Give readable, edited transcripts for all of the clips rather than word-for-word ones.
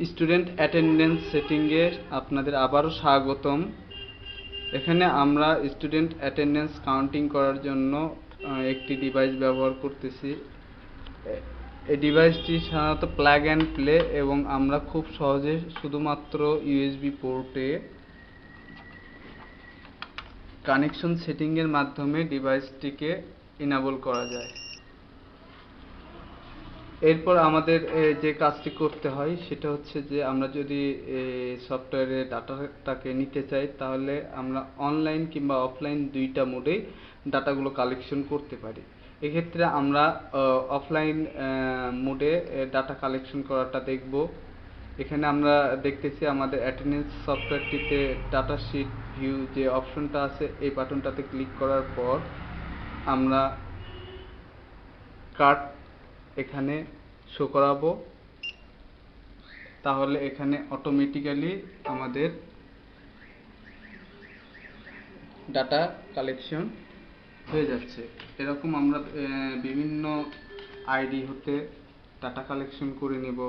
Student attendance সেটিংয়ে আপনাদের আবারও স্বাগতম। এখানে আমরা স্টুডেন্ট অ্যাটেন্ডেন্স কাউন্টিং করার জন্য একটি ডিভাইস ব্যবহার করতেছি। এই ডিভাইসটি সাধারণত প্লাগ অ্যান্ড প্লে এবং আমরা খুব সহজে শুধুমাত্র ইউএসবি পোর্টে কানেকশন সেটিংয়ের মাধ্যমে ডিভাইসটিকে ইনেবল করা যায়। এরপর আমাদের যে কাজটি করতে হয় সেটা হচ্ছে যে আমরা যদি সফটওয়্যারের ডাটাটাকে নিতে চাই তাহলে আমরা অনলাইন কিংবা অফলাইন দুইটা মোডেই ডাটাগুলো কালেকশন করতে পারি। এক্ষেত্রে আমরা অফলাইন মোডে ডাটা কালেকশন করাটা দেখব। এখানে আমরা দেখতেছি আমাদের অ্যাটেন্ডেন্স সফটওয়্যারটিতে ডাটা শিট ভিউ যে অপশনটা আছে এই বাটনটাতে ক্লিক করার পর আমরা কার্ড এখানে শো করাবো, তাহলে এখানে অটোমেটিক্যালি আমাদের ডাটা কালেকশন হয়ে যাচ্ছে। এরকম আমরা বিভিন্ন আইডি হতে ডাটা কালেকশন করে নেব।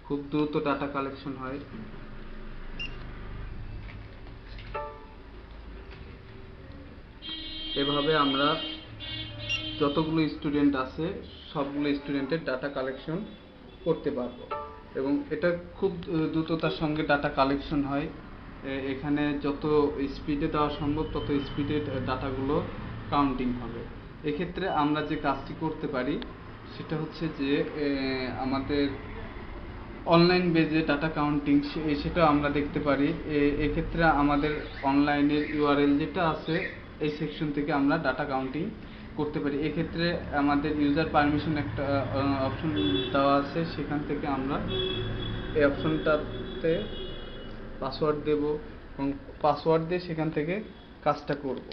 খুব দ্রুত ডাটা কালেকশন হয়। এভাবে আমরা যতগুলো স্টুডেন্ট আছে সবগুলো স্টুডেন্টের ডাটা কালেকশন করতে পারবো এবং এটা খুব দ্রুততার সঙ্গে ডাটা কালেকশন হয়। এখানে যত স্পিডে দেওয়া সম্ভব তত স্পিডে ডাটাগুলো কাউন্টিং হবে। এক্ষেত্রে আমরা যে কাজটি করতে পারি সেটা হচ্ছে যে আমাদের অনলাইন বেজে ডাটা কাউন্টিং সেটাও আমরা দেখতে পারি। এক্ষেত্রে আমাদের অনলাইনের ইউআরএল যেটা আছে এই সেকশন থেকে আমরা ডাটা কাউন্টিং করতে পারি। এক্ষেত্রে আমাদের ইউজার পারমিশন একটা অপশন দেওয়া আছে, সেখান থেকে আমরা এই অপশনটাতে পাসওয়ার্ড দেব এবং পাসওয়ার্ড দিয়ে সেখান থেকে কাজটা করব।